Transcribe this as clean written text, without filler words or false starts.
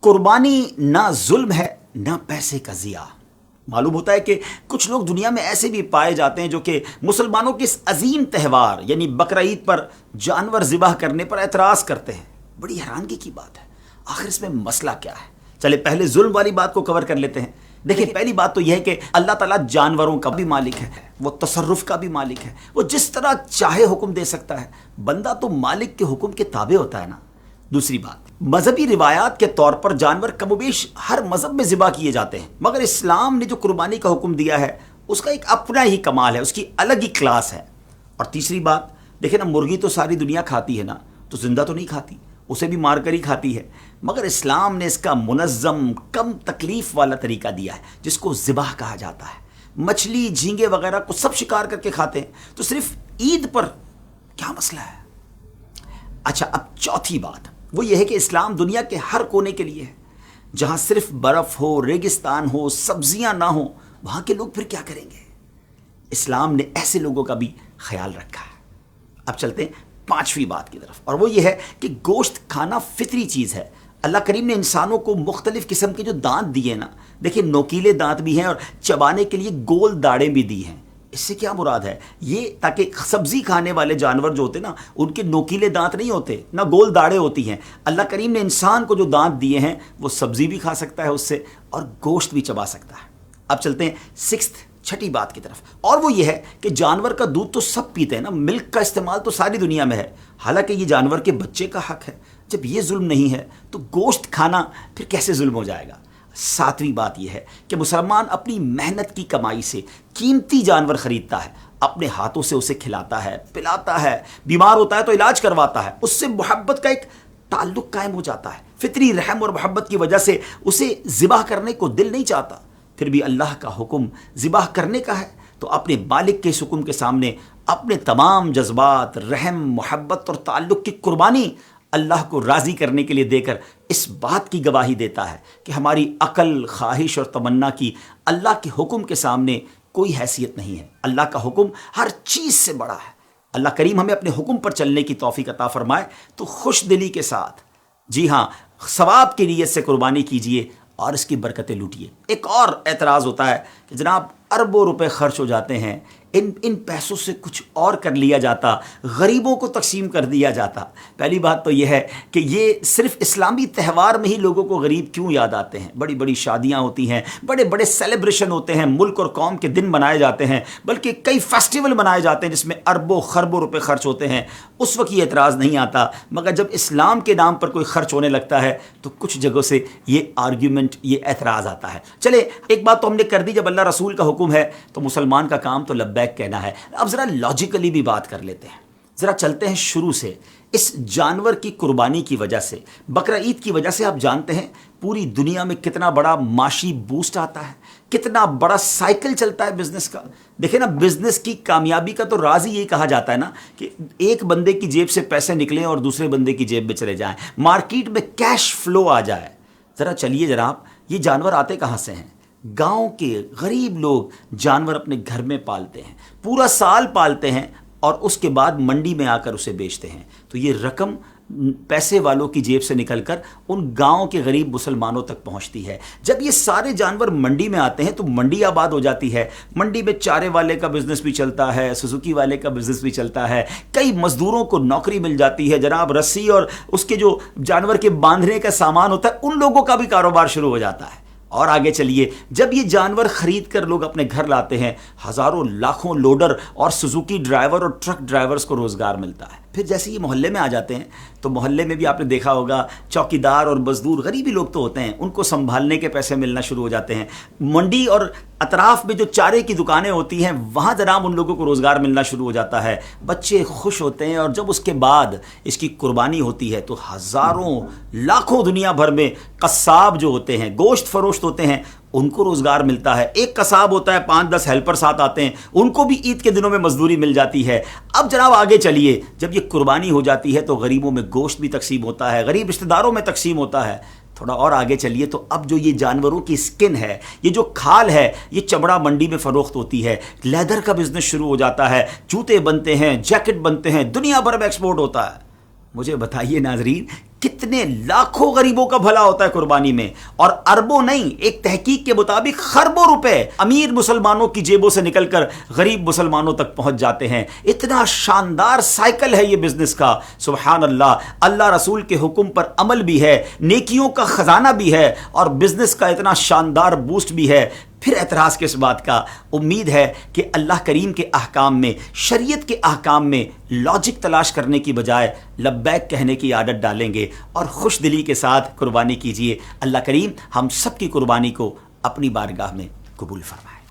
قربانی نہ ظلم ہے نہ پیسے کا ضیاع۔ معلوم ہوتا ہے کہ کچھ لوگ دنیا میں ایسے بھی پائے جاتے ہیں جو کہ مسلمانوں کے اس عظیم تہوار یعنی بقرہ عید پر جانور ذبح کرنے پر اعتراض کرتے ہیں۔ بڑی حیرانگی کی بات ہے، آخر اس میں مسئلہ کیا ہے؟ چلے پہلے ظلم والی بات کو کور کر لیتے ہیں۔ دیکھیں، پہلی بات تو یہ ہے کہ اللہ تعالیٰ جانوروں کا بھی مالک ہے، وہ تصرف کا بھی مالک ہے، وہ جس طرح چاہے حکم دے سکتا ہے، بندہ تو مالک کے حکم کے تابع ہوتا ہے نا۔ دوسری بات، مذہبی روایات کے طور پر جانور کم و بیش ہر مذہب میں ذبح کیے جاتے ہیں، مگر اسلام نے جو قربانی کا حکم دیا ہے اس کا ایک اپنا ہی کمال ہے، اس کی الگ ہی کلاس ہے۔ اور تیسری بات، دیکھیں نا، مرغی تو ساری دنیا کھاتی ہے نا، تو زندہ تو نہیں کھاتی، اسے بھی مار کر ہی کھاتی ہے، مگر اسلام نے اس کا منظم کم تکلیف والا طریقہ دیا ہے جس کو ذبح کہا جاتا ہے۔ مچھلی، جھینگے وغیرہ کو سب شکار کر کے کھاتے ہیں، تو صرف عید پر کیا مسئلہ ہے؟ اچھا، اب چوتھی بات وہ یہ ہے کہ اسلام دنیا کے ہر کونے کے لیے ہے۔ جہاں صرف برف ہو، ریگستان ہو، سبزیاں نہ ہوں، وہاں کے لوگ پھر کیا کریں گے؟ اسلام نے ایسے لوگوں کا بھی خیال رکھا ہے۔ اب چلتے ہیں پانچویں بات کی طرف، اور وہ یہ ہے کہ گوشت کھانا فطری چیز ہے۔ اللہ کریم نے انسانوں کو مختلف قسم کے جو دانت دیے نا، دیکھیں نوکیلے دانت بھی ہیں اور چبانے کے لیے گول داڑیں بھی دی ہیں۔ اس سے کیا مراد ہے؟ یہ تاکہ سبزی کھانے والے جانور جو ہوتے نا، ان کے نوکیلے دانت نہیں ہوتے، نہ گول داڑیں ہوتی ہیں۔ اللہ کریم نے انسان کو جو دانت دیے ہیں وہ سبزی بھی کھا سکتا ہے اس سے، اور گوشت بھی چبا سکتا ہے۔ اب چلتے ہیں چھٹی بات کی طرف، اور وہ یہ ہے کہ جانور کا دودھ تو سب پیتے ہیں نا، ملک کا استعمال تو ساری دنیا میں ہے، حالانکہ یہ جانور کے بچے کا حق ہے۔ جب یہ ظلم نہیں ہے تو گوشت کھانا پھر کیسے ظلم ہو جائے گا؟ ساتویں بات یہ ہے کہ مسلمان اپنی محنت کی کمائی سے قیمتی جانور خریدتا ہے، اپنے ہاتھوں سے اسے کھلاتا ہے، پلاتا ہے، بیمار ہوتا ہے تو علاج کرواتا ہے، اس سے محبت کا ایک تعلق قائم ہو جاتا ہے۔ فطری رحم اور محبت کی وجہ سے اسے ذبح کرنے کو دل نہیں چاہتا، پھر بھی اللہ کا حکم ذبح کرنے کا ہے تو اپنے مالک کے اس حکم کے سامنے اپنے تمام جذبات، رحم، محبت اور تعلق کی قربانی اللہ کو راضی کرنے کے لیے دے کر اس بات کی گواہی دیتا ہے کہ ہماری عقل، خواہش اور تمنا کی اللہ کے حکم کے سامنے کوئی حیثیت نہیں ہے۔ اللہ کا حکم ہر چیز سے بڑا ہے۔ اللہ کریم ہمیں اپنے حکم پر چلنے کی توفیق عطا فرمائے تو خوش دلی کے ساتھ، جی ہاں، ثواب کی نیت سے قربانی کیجئے اور اس کی برکتیں لوٹیے۔ ایک اور اعتراض ہوتا ہے کہ جناب اربوں روپے خرچ ہو جاتے ہیں، ان پیسوں سے کچھ اور کر لیا جاتا، غریبوں کو تقسیم کر دیا جاتا۔ پہلی بات تو یہ ہے کہ یہ صرف اسلامی تہوار میں ہی لوگوں کو غریب کیوں یاد آتے ہیں؟ بڑی بڑی شادیاں ہوتی ہیں، بڑے بڑے سیلیبریشن ہوتے ہیں، ملک اور قوم کے دن منائے جاتے ہیں، بلکہ کئی فیسٹیول منائے جاتے ہیں جس میں اربوں خربوں روپے خرچ ہوتے ہیں، اس وقت یہ اعتراض نہیں آتا، مگر جب اسلام کے نام پر کوئی خرچ ہونے لگتا ہے تو کچھ جگہوں سے یہ آرگیومنٹ، یہ اعتراض آتا ہے۔ چلے ایک بات تو ہم نے کر دی، جب اللہ رسول کا حکم ہے تو مسلمان کا کام تو لبیک کہنا ہے۔ اب ذرا لاجیکلی بھی بات کر لیتے ہیں، ذرا چلتے ہیں شروع سے۔ اس جانور کی قربانی کی وجہ سے، بقرہ عید کی وجہ سے آپ جانتے ہیں پوری دنیا میں کتنا بڑا معاشی بوسٹ آتا ہے، کتنا بڑا سائیکل چلتا ہے بزنس کا۔ دیکھیں نا، بزنس کی کامیابی کا تو راز ہی یہی کہا جاتا ہے نا کہ ایک بندے کی جیب سے پیسے نکلیں اور دوسرے بندے کی جیب میں چلے جائیں، مارکیٹ میں کیش فلو آ جائے۔ ذرا چلیے جناب، یہ جانور آتے کہاں سے ہیں؟ گاؤں کے غریب لوگ جانور اپنے گھر میں پالتے ہیں، پورا سال پالتے ہیں اور اس کے بعد منڈی میں آ کر اسے بیچتے ہیں، تو یہ رقم پیسے والوں کی جیب سے نکل کر ان گاؤں کے غریب مسلمانوں تک پہنچتی ہے۔ جب یہ سارے جانور منڈی میں آتے ہیں تو منڈی آباد ہو جاتی ہے، منڈی میں چارے والے کا بزنس بھی چلتا ہے، سوزوکی والے کا بزنس بھی چلتا ہے، کئی مزدوروں کو نوکری مل جاتی ہے، جناب رسی اور اس کے جو جانور کے باندھنے کا سامان ہوتا ہے ان لوگوں کا بھی کاروبار شروع ہو جاتا ہے۔ اور آگے چلیے، جب یہ جانور خرید کر لوگ اپنے گھر لاتے ہیں، ہزاروں لاکھوں لوڈر اور سوزوکی ڈرائیور اور ٹرک ڈرائیورز کو روزگار ملتا ہے۔ پھر جیسے یہ محلے میں آ جاتے ہیں تو محلے میں بھی آپ نے دیکھا ہوگا چوکیدار اور مزدور غریبی لوگ تو ہوتے ہیں، ان کو سنبھالنے کے پیسے ملنا شروع ہو جاتے ہیں۔ منڈی اور اطراف میں جو چارے کی دکانیں ہوتی ہیں وہاں جناب ان لوگوں کو روزگار ملنا شروع ہو جاتا ہے، بچے خوش ہوتے ہیں، اور جب اس کے بعد اس کی قربانی ہوتی ہے تو ہزاروں لاکھوں دنیا بھر میں قصاب جو ہوتے ہیں، گوشت فروشت ہوتے ہیں، ان کو روزگار ملتا ہے۔ ایک قصاب ہوتا ہے، 5-10 ہیلپر ساتھ آتے ہیں، ان کو بھی عید کے دنوں میں مزدوری مل جاتی ہے۔ اب جناب آگے چلیے، جب یہ قربانی ہو جاتی ہے تو غریبوں میں گوشت بھی تقسیم ہوتا ہے، غریب رشتہ داروں میں تقسیم ہوتا ہے۔ تھوڑا اور آگے چلیے تو اب جو یہ جانوروں کی سکن ہے، یہ جو کھال ہے، یہ چمڑا منڈی میں فروخت ہوتی ہے، لیدر کا بزنس شروع ہو جاتا ہے، جوتے بنتے ہیں، جیکٹ بنتے ہیں، دنیا بھر میں ایکسپورٹ ہوتا ہے۔ مجھے بتائیے ناظرین، کتنے لاکھوں غریبوں کا بھلا ہوتا ہے قربانی میں، اور اربوں نہیں، ایک تحقیق کے مطابق خربوں روپے امیر مسلمانوں کی جیبوں سے نکل کر غریب مسلمانوں تک پہنچ جاتے ہیں۔ اتنا شاندار سائیکل ہے یہ بزنس کا، سبحان اللہ۔ اللہ رسول کے حکم پر عمل بھی ہے، نیکیوں کا خزانہ بھی ہے، اور بزنس کا اتنا شاندار بوسٹ بھی ہے۔ پھر اعتراض کس بات کا؟ امید ہے کہ اللہ کریم کے احکام میں، شریعت کے احکام میں لاجک تلاش کرنے کی بجائے لبیک کہنے کی عادت ڈالیں گے اور خوش دلی کے ساتھ قربانی کیجئے۔ اللہ کریم ہم سب کی قربانی کو اپنی بارگاہ میں قبول فرمائے۔